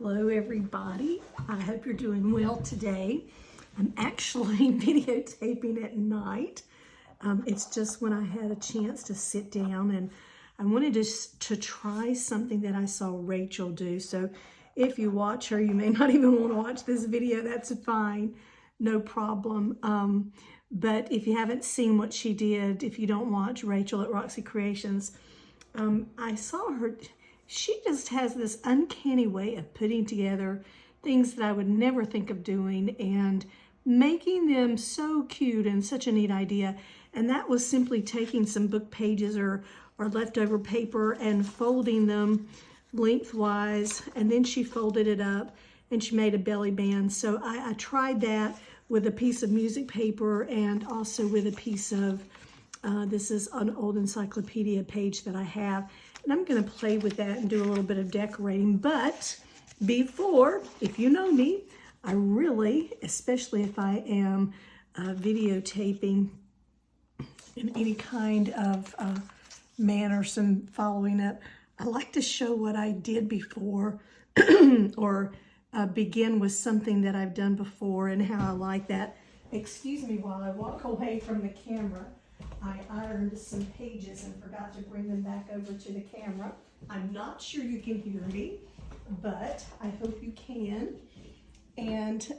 Hello everybody, I hope you're doing well today. I'm actually videotaping at night. It's just when I had a chance to sit down and I wanted to try something that I saw Rachel do. So if you watch her, you may not even want to watch this video, that's fine, no problem. But if you haven't seen what she did, if you don't watch Rachel at Roxy Creations, I saw her. She just has this uncanny way of putting together things that I would never think of doing and making them so cute and such a neat idea. And that was simply taking some book pages or leftover paper and folding them lengthwise, and then she folded it up and she made a belly band. So I tried that with a piece of music paper and also with a piece of this is an old encyclopedia page that I have. And I'm going to play with that and do a little bit of decorating. But before, if you know me, I really, especially if I am videotaping in any kind of manner, some following up, I like to show what I did before or begin with something that I've done before and how I like that. Excuse me while I walk away from the camera. I ironed some pages and forgot to bring them back over to the camera. I'm not sure you can hear me, but I hope you can. And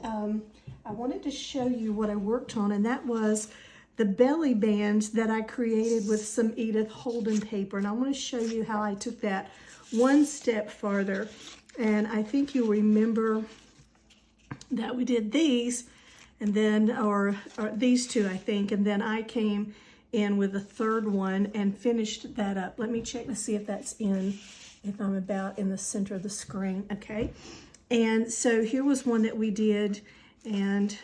I wanted to show you what I worked on, and that was the belly band that I created with some Edith Holden paper. And I want to show you how I took that one step farther. And I think you'll remember that we did these, and then, or these two, I think, and then I came in with a third one and finished that up. Let me check to see if that's in, if I'm about in the center of the screen, okay? And so here was one that we did, and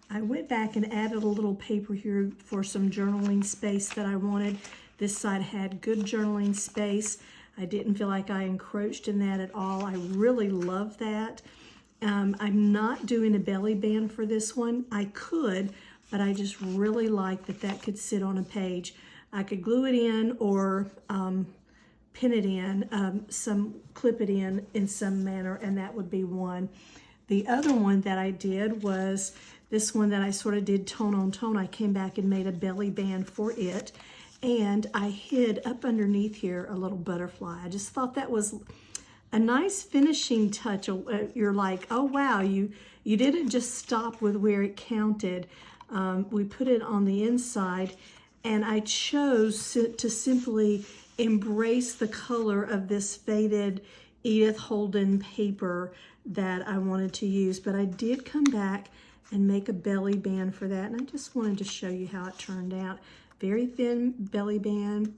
I went back and added a little paper here for some journaling space that I wanted. This side had good journaling space. I didn't feel like I encroached in that at all. I really love that. I'm not doing a belly band for this one. I could, but I just really like that that could sit on a page. I could glue it in or pin it in, clip it in some manner, and that would be one. The other one that I did was this one that I sort of did tone on tone. I came back and made a belly band for it, and I hid up underneath here a little butterfly. I just thought that was a nice finishing touch. You're like, oh wow, you didn't just stop with where it counted. We put it on the inside, and I chose to simply embrace the color of this faded Edith Holden paper that I wanted to use. But I did come back and make a belly band for that, and I just wanted to show you how it turned out. Very thin belly band.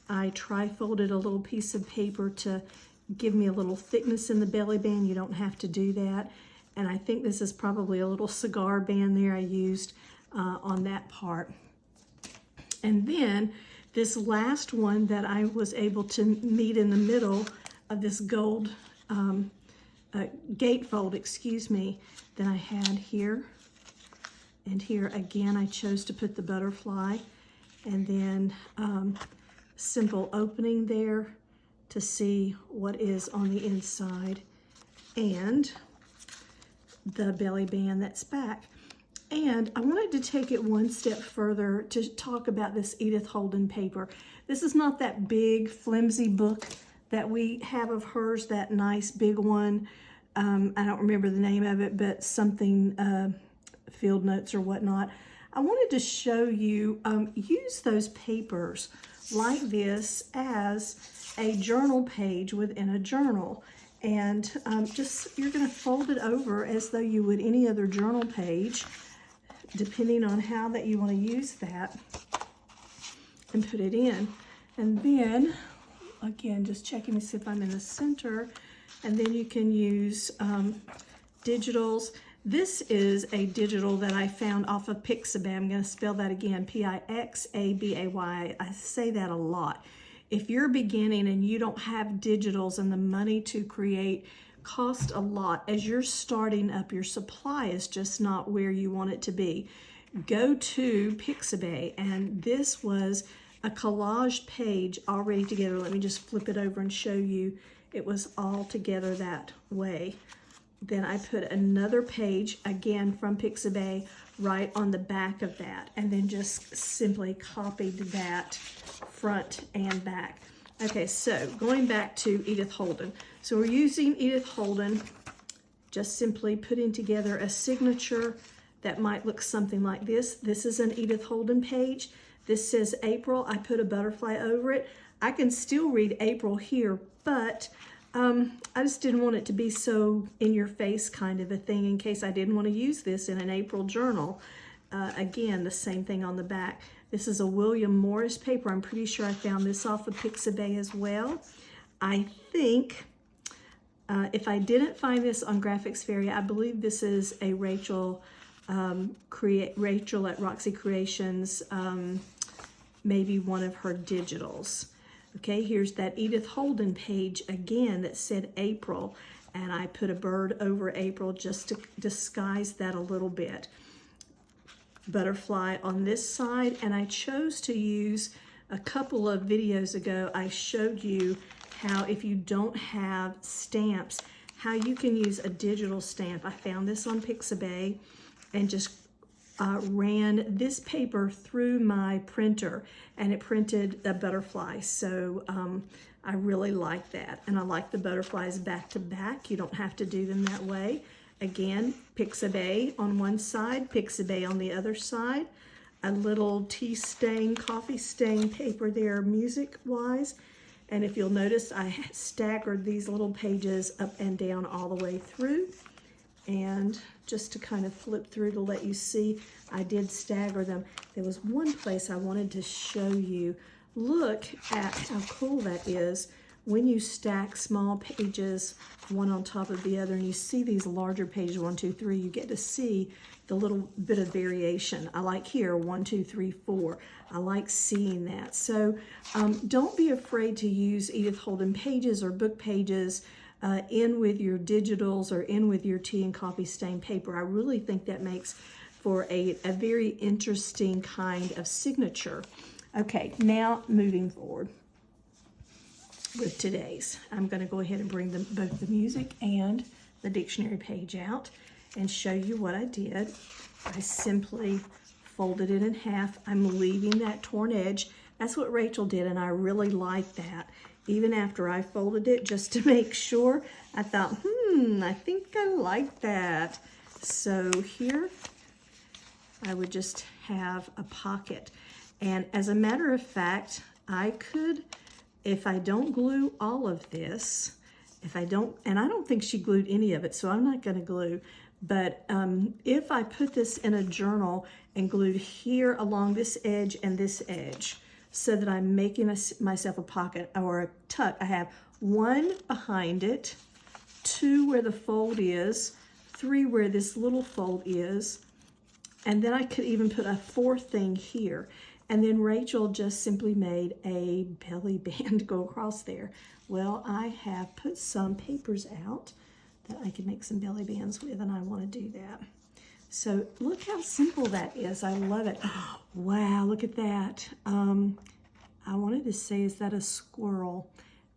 I tri-folded a little piece of paper to give me a little thickness in the belly band. You don't have to do that. And I think this is probably a little cigar band there I used on that part. And then this last one that I was able to meet in the middle of this gold gatefold, excuse me, that I had here. And here again, I chose to put the butterfly, and then simple opening there to see what is on the inside, and the belly band that's back. And I wanted to take it one step further to talk about this Edith Holden paper. This is not that big flimsy book that we have of hers, that nice big one. I don't remember the name of it, but something field notes or whatnot. I wanted to show you, use those papers like this as a journal page within a journal. And just, you're gonna fold it over as though you would any other journal page, depending on how that you want to use that, and put it in. And then, again, just checking to see if I'm in the center, and then you can use digitals. This is a digital that I found off of Pixabay. I'm going to spell that again, P-I-X-A-B-A-Y. I say that a lot. If you're beginning and you don't have digitals and the money to create cost a lot, as you're starting up, your supply is just not where you want it to be. Go to Pixabay, and this was a collage page already together. Let me just flip it over and show you it was all together that way. Then I put another page, again from Pixabay, right on the back of that, and then just simply copied that front and back. Okay, so going back to Edith Holden. So we're using Edith Holden, just simply putting together a signature that might look something like this. This is an Edith Holden page. This says April. I put a butterfly over it. I can still read April here, but I just didn't want it to be so in your face kind of a thing in case I didn't want to use this in an April journal. Again, the same thing on the back. This is a William Morris paper. I'm pretty sure I found this off of Pixabay as well. I think if I didn't find this on Graphics Fairy, I believe this is a Rachel at Roxy Creations, maybe one of her digitals. Okay, here's that Edith Holden page again that said April, and I put a bird over April just to disguise that a little bit. Butterfly on this side, and I chose to use a couple of videos ago. I showed you how if you don't have stamps, how you can use a digital stamp. I found this on Pixabay and just ran this paper through my printer, and it printed a butterfly. So I really like that, and I like the butterflies back to back. You don't have to do them that way. Again, Pixabay on one side, Pixabay on the other side. A little tea stain, coffee stain paper there music-wise. And if you'll notice, I staggered these little pages up and down all the way through. And just to kind of flip through to let you see, I did stagger them. There was one place I wanted to show you. Look at how cool that is when you stack small pages one on top of the other, and you see these larger pages, 1, 2, 3, you get to see the little bit of variation. I like here, 1, 2, 3, 4. I like seeing that. So don't be afraid to use Edith Holden pages or book pages in with your digitals or in with your tea and coffee stain paper. I really think that makes for a very interesting kind of signature. Okay, now moving forward with today's. I'm going to go ahead and bring both the music and the dictionary page out and show you what I did. I simply folded it in half. I'm leaving that torn edge. That's what Rachel did, and I really like that. Even after I folded it, just to make sure, I thought, I think I like that. So here, I would just have a pocket. And as a matter of fact, I could, if I don't glue all of this, and I don't think she glued any of it, so I'm not going to glue, but if I put this in a journal and glued here along this edge and this edge, so that I'm making myself a pocket or a tuck, I have 1 behind it, 2 where the fold is, 3 where this little fold is, and then I could even put a 4th thing here. And then Rachel just simply made a belly band go across there. Well, I have put some papers out that I can make some belly bands with, and I want to do that. So look how simple that is. I love it. Oh, wow, look at that. I wanted to say, is that a squirrel?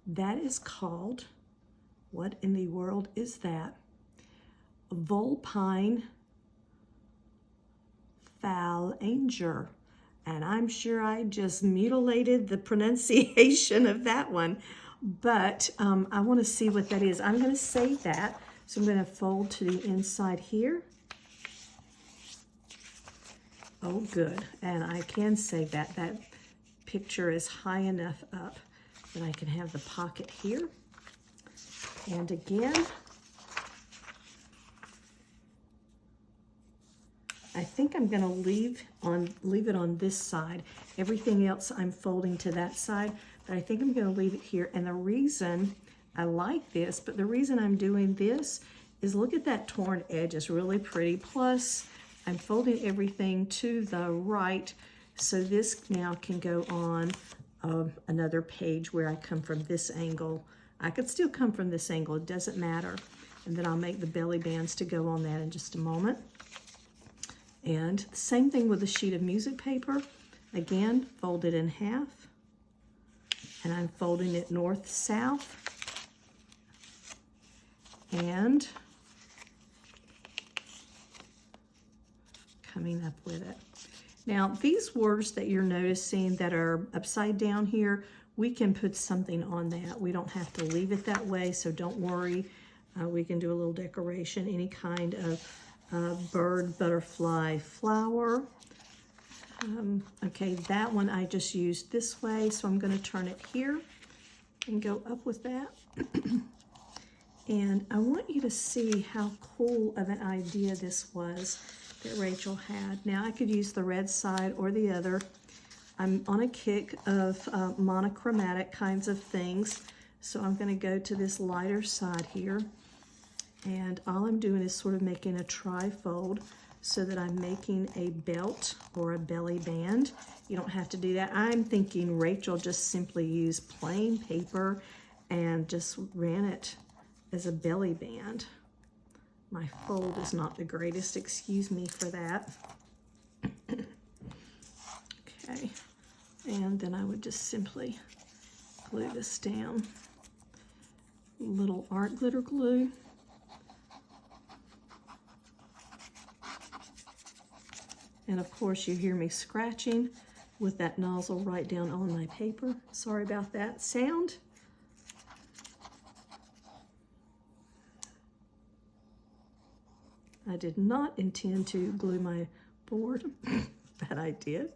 That is called, what in the world is that? Vulpine phalange. And I'm sure I just mutilated the pronunciation of that one. But I want to see what that is. I'm going to save that. So I'm going to fold to the inside here. Oh, good. And I can save that. That picture is high enough up that I can have the pocket here. And again, I think I'm going to leave it on this side. Everything else I'm folding to that side, but I think I'm going to leave it here. And the reason I like this, but the reason I'm doing this is look at that torn edge. It's really pretty. Plus, I'm folding everything to the right, so this now can go on another page where I come from this angle. I could still come from this angle. It doesn't matter. And then I'll make the belly bands to go on that in just a moment. And same thing with a sheet of music paper. Again, fold it in half. And I'm folding it north-south. and coming up with it. Now, these words that you're noticing that are upside down here, we can put something on that. We don't have to leave it that way, so don't worry. We can do a little decoration, any kind of bird, butterfly, flower. Okay, that one I just used this way, so I'm going to turn it here and go up with that. And I want you to see how cool of an idea this was that Rachel had. Now I could use the red side or the other. I'm on a kick of monochromatic kinds of things, so I'm going to go to this lighter side here, and all I'm doing is sort of making a tri-fold so that I'm making a belt or a belly band. You don't have to do that. I'm thinking Rachel just simply used plain paper and just ran it as a belly band. My fold is not the greatest, excuse me for that. Okay, and then I would just simply glue this down. Little art glitter glue. And of course you hear me scratching with that nozzle right down on my paper. Sorry about that sound. I did not intend to glue my board, but I did.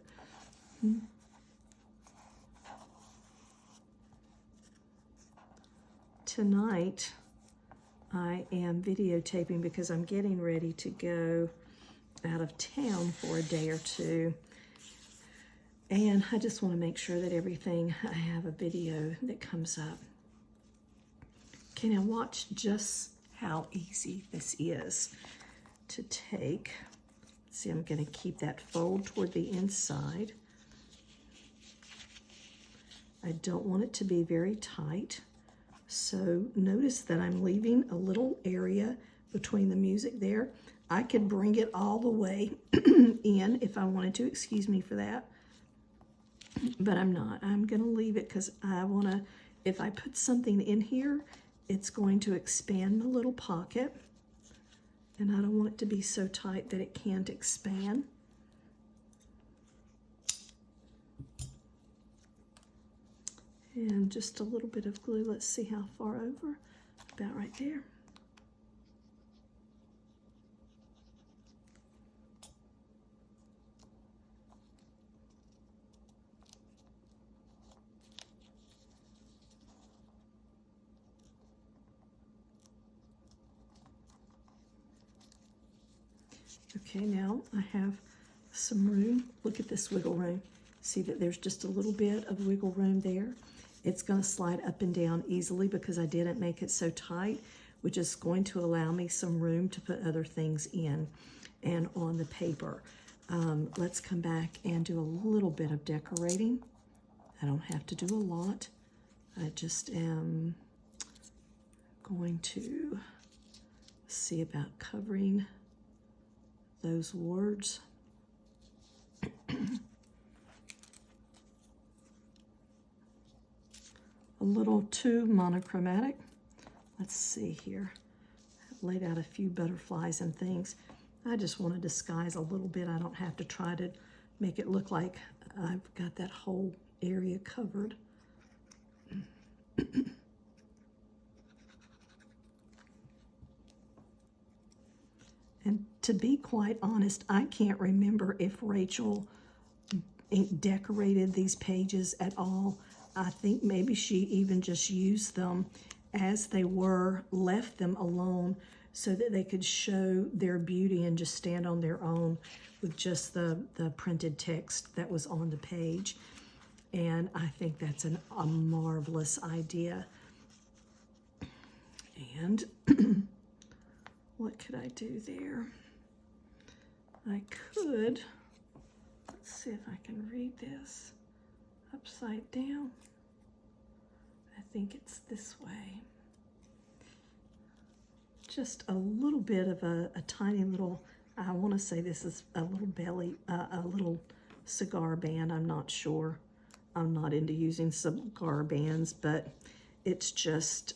Tonight, I am videotaping because I'm getting ready to go out of town for a day or two. And I just want to make sure that everything, I have a video that comes up. Okay, now watch just how easy this is to take. See, I'm going to keep that fold toward the inside. I don't want it to be very tight. So notice that I'm leaving a little area between the music there. I could bring it all the way in if I wanted to, excuse me for that. But I'm not. I'm going to leave it because I want to, if I put something in here, it's going to expand the little pocket. And I don't want it to be so tight that it can't expand. And just a little bit of glue. Let's see how far over. About right there. Okay, now I have some room. Look at this wiggle room. See that there's just a little bit of wiggle room there. It's going to slide up and down easily because I didn't make it so tight, which is going to allow me some room to put other things in and on the paper. Let's come back and do a little bit of decorating. I don't have to do a lot. I just am going to see about covering those words. A little too monochromatic. Let's see here. I've laid out a few butterflies and things. I just want to disguise a little bit. I don't have to try to make it look like I've got that whole area covered. And to be quite honest, I can't remember if Rachel decorated these pages at all. I think maybe she even just used them as they were, left them alone so that they could show their beauty and just stand on their own with just the printed text that was on the page. And I think that's a marvelous idea. And what could I do there? I could, let's see if I can read this upside down. I think it's this way. Just a little bit of a tiny little, I want to say this is a little belly, a little cigar band. I'm not sure. I'm not into using cigar bands, but it's just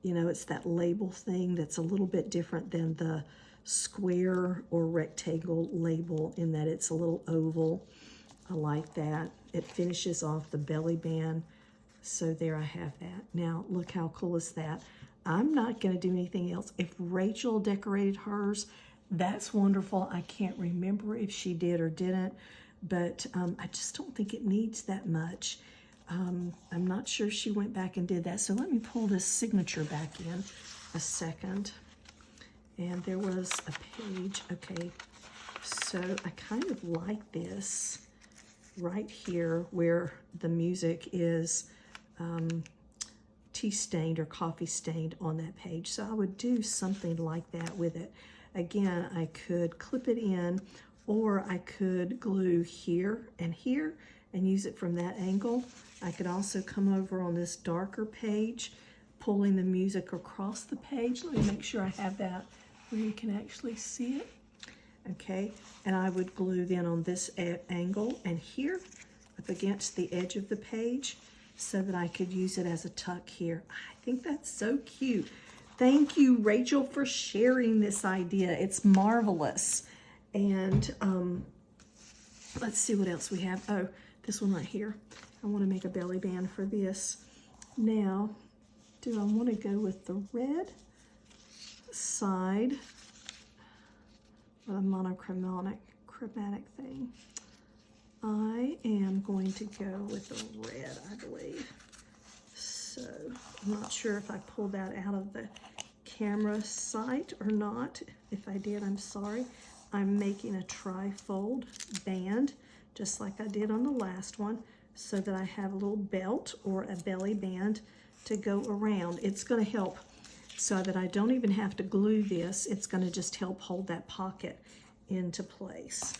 you know, it's that label thing that's a little bit different than the square or rectangle label in that it's a little oval. I like that. It finishes off the belly band. So there I have that. Now look how cool is that. I'm not going to do anything else. If Rachel decorated hers, that's wonderful. I can't remember if she did or didn't, but I just don't think it needs that much. I'm not sure she went back and did that. So let me pull this signature back in a second. And there was a page. Okay, so I kind of like this right here where the music is tea stained or coffee stained on that page. So I would do something like that with it. Again, I could clip it in, or I could glue here and use it from that angle. I could also come over on this darker page, pulling the music across the page. Let me make sure I have that where you can actually see it. Okay, and I would glue then on this angle and here up against the edge of the page so that I could use it as a tuck here. I think that's so cute. Thank you, Rachel, for sharing this idea. It's marvelous. And let's see what else we have. Oh, this one right here. I want to make a belly band for this. Now, do I want to go with the red side with a monochromatic thing? I am going to go with the red, I believe. So I'm not sure if I pulled that out of the camera sight or not. If I did, I'm sorry. I'm making a tri-fold band, just like I did on the last one, so that I have a little belt or a belly band to go around. It's going to help so that I don't even have to glue this. It's going to just help hold that pocket into place.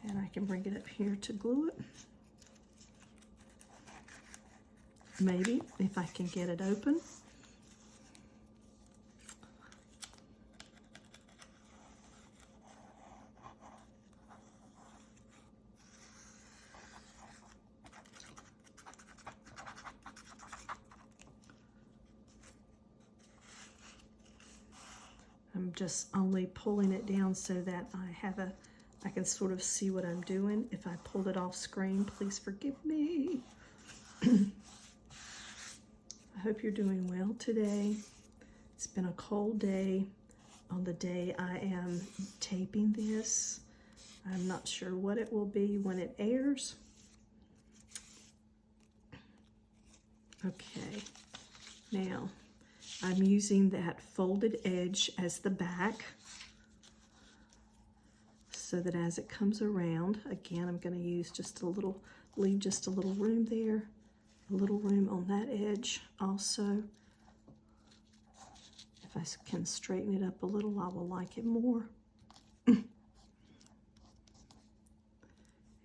And I can bring it up here to glue it. Maybe, if I can get it open. I'm just only pulling it down so that I can sort of see what I'm doing. If I pulled it off screen, please forgive me. I hope you're doing well today. It's been a cold day on the day I am taping this. I'm not sure what it will be when it airs. Okay, now I'm using that folded edge as the back so that as it comes around, again, I'm going to use just a little, leave just a little room there, a little room on that edge also. If I can straighten it up a little, I will like it more.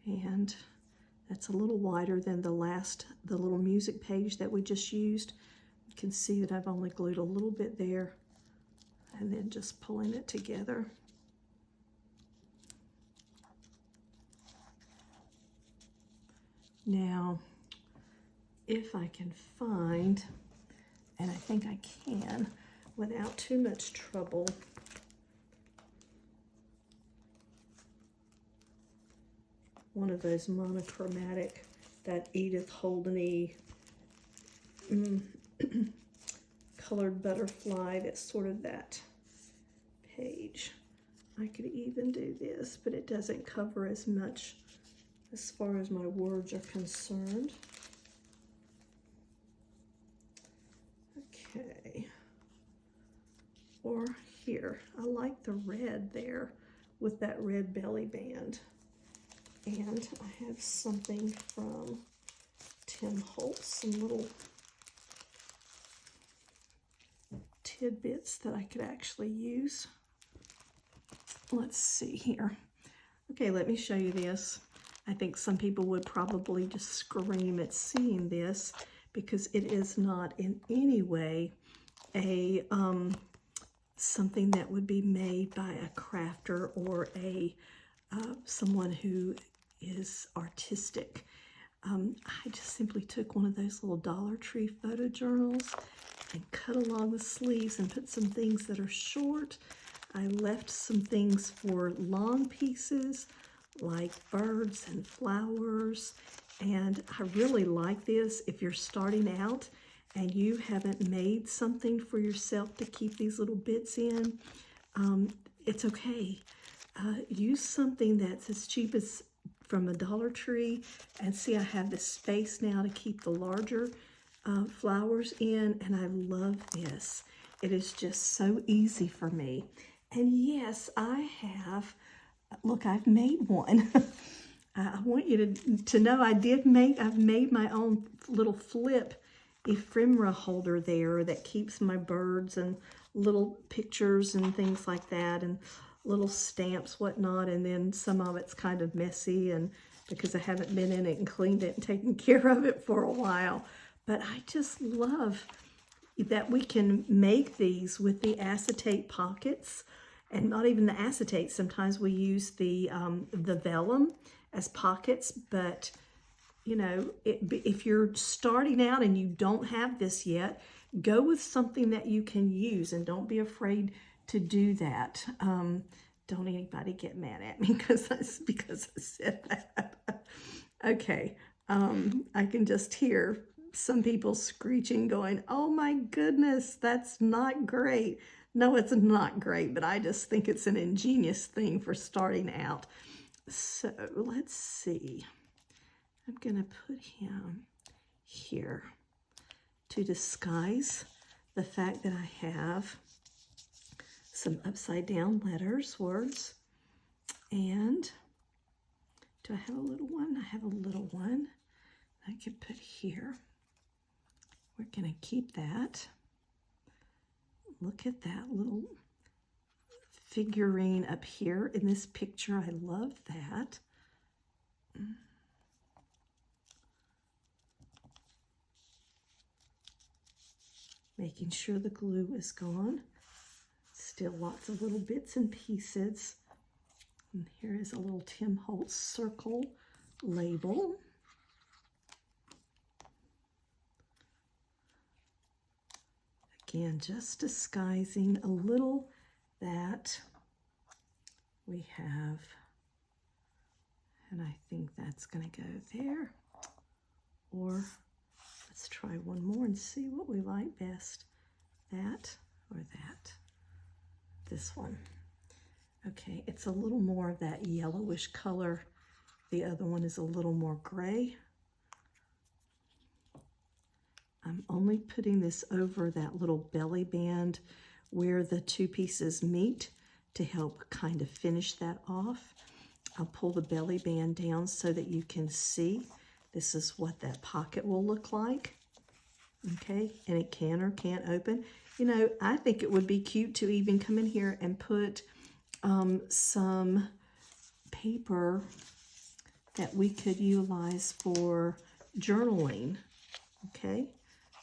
And that's a little wider than the little music page that we just used. You can see that I've only glued a little bit there and then just pulling it together. Now, if I can find, and I think I can without too much trouble, one of those monochromatic, that Edith Holden-y colored butterfly, that's sort of that page. I could even do this, but it doesn't cover as much as far as my words are concerned. Okay. Or here, I like the red there with that red belly band. And I have something from Tim Holtz, some little tidbits that I could actually use. Let's see here. Okay, let me show you this. I think some people would probably just scream at seeing this because it is not in any way a something that would be made by a crafter or a someone who is artistic. I just simply took one of those little Dollar Tree photo journals and cut along the sleeves and put some things that are short. I left some things for long pieces like birds and flowers, and I really like this. If you're starting out and you haven't made something for yourself to keep these little bits in, it's okay. Use something that's as cheap as from a Dollar Tree, and see, I have this space now to keep the larger flowers in, and I love this. It is just so easy for me. And yes, I have, look, I've made one. I want you to know I've made my own little flip ephemera holder there that keeps my birds and little pictures and things like that, and little stamps, whatnot. And then some of it's kind of messy, and because I haven't been in it and cleaned it and taken care of it for a while. But I just love that we can make these with the acetate pockets, and not even the acetate. Sometimes we use the vellum as pockets, but you know, if you're starting out and you don't have this yet, go with something that you can use, and don't be afraid to do that. Don't anybody get mad at me because I said that. Okay, I can just hear some people screeching, going, "Oh my goodness, that's not great." No, it's not great, but I just think it's an ingenious thing for starting out. So let's see. I'm gonna put him here to disguise the fact that I have some upside down words. And do I have a little one? I have a little one I can put here. We're gonna keep that. Look at that little figurine up here in this picture. I love that. Making sure the glue is gone. Still lots of little bits and pieces. And here is a little Tim Holtz circle label. Again, just disguising a little that we have. And I think that's going to go there. Or let's try one more and see what we like best. That or that. This one. Okay, it's a little more of that yellowish color. The other one is a little more gray. I'm only putting this over that little belly band where the two pieces meet to help kind of finish that off. I'll pull the belly band down so that you can see. This is what that pocket will look like. Okay, and it can or can't open. You know, I think it would be cute to even come in here and put some paper that we could utilize for journaling, okay?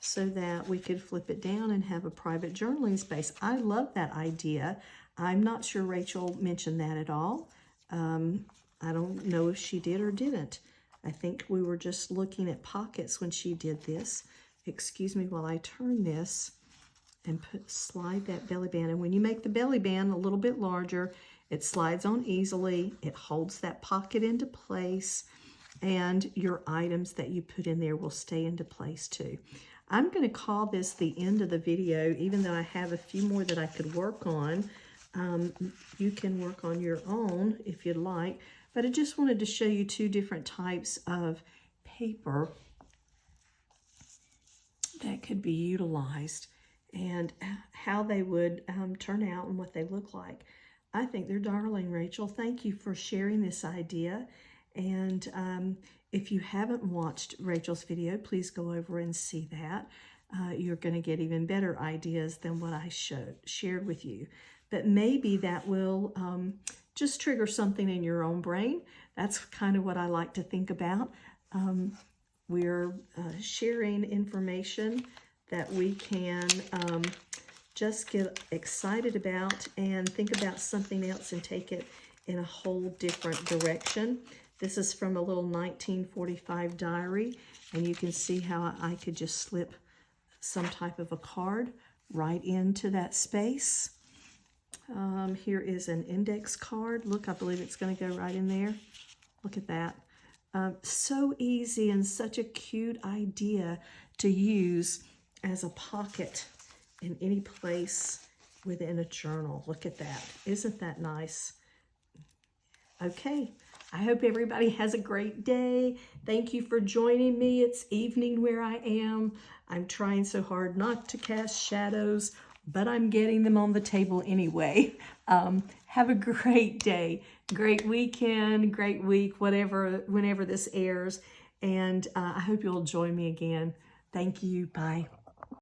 So that we could flip it down and have a private journaling space. I love that idea. I'm not sure Rachel mentioned that at all. I don't know if she did or didn't. I think we were just looking at pockets when she did this. Excuse me while I turn this and slide that belly band. And when you make the belly band a little bit larger, it slides on easily. It holds that pocket into place, and your items that you put in there will stay into place too. I'm going to call this the end of the video, even though I have a few more that I could work on. You can work on your own if you'd like, but I just wanted to show you two different types of paper that could be utilized and how they would turn out and what they look like. I think they're darling, Rachel. Thank you for sharing this idea. And if you haven't watched Rachel's video, please go over and see that. You're going to get even better ideas than what I shared with you. But maybe that will just trigger something in your own brain. That's kind of what I like to think about. We're sharing information that we can just get excited about and think about something else and take it in a whole different direction. This is from a little 1945 diary, and you can see how I could just slip some type of a card right into that space. Here is an index card. Look, I believe it's going to go right in there. Look at that. So easy and such a cute idea to use as a pocket in any place within a journal. Look at that. Isn't that nice? Okay. I hope everybody has a great day. Thank you for joining me. It's evening where I am. I'm trying so hard not to cast shadows, but I'm getting them on the table anyway. Have a great day, great weekend, great week, whenever this airs. And I hope you'll join me again. Thank you. Bye.